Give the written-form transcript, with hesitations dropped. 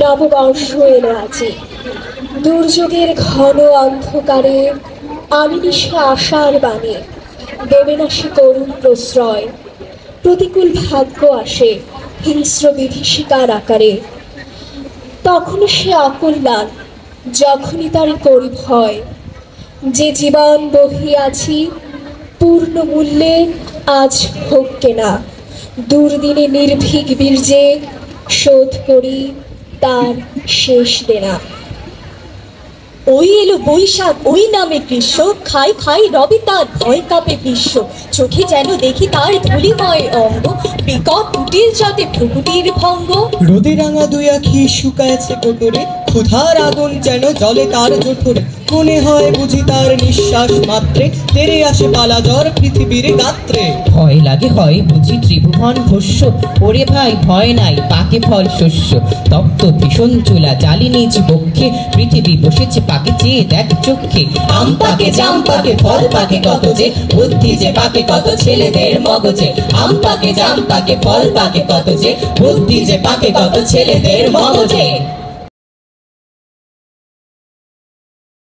নববর্ষ এলো আছে, দুর্যোগের ঘন অন্ধকারে আমি নিশে আশার বাণী দেবে না সে করুণ প্রশ্রয়। প্রতিকূল ভাগ্য আসে হিংস্র বিভীষিকার আকারে, তখনই সে অকল্যাণ, যখনই তার করি ভয়। যে জীবন বহিয়াছি পূর্ণ মূল্যে আজ হোক কেনা, দুর্দিনে নির্ভীক বীর্যে শোধ করি তার শেষ দেনা। ওই এলো বৈশাখ, ওই নামে গ্রীষ্ম, খাই খাই রবে তার ভয় কাঁপে বিশ্ব। চোখে যেন দেখি তার ধুলিময় অঙ্গ, বিকট কুটির যাতে প্রকৃতির ভঙ্গ। রোদে রাঙা দুই আখি শুকায়ছে কোটরে, ক্ষুধার আগুন যেন জলে তার জঠরে। মনে হয় বুঝি তার নিঃশ্বাস মাত্রে তেরে আসে পালা জ্বর পৃথিবীর গাত্রে। ভয় লাগে হয় বুঝি ত্রিভুবন ভস্য, ওরে ভাই ভয় নাই পাকে ফল শস্য। তপ্ত ভীষণ চুলা জ্বালি নিজ বক্ষে, পৃথিবী বসেছে পাকে চেয়ে দেখ চক্ষে। আম পাকে জাম পাকে ফল পাকে কত যে, বুদ্ধি যে পাকে কত ছেলেদের মগজে। আম পাকে জাম পাকে ফল পাকে কত যে, বুদ্ধি যে পাকে কত ছেলেদের মগজে।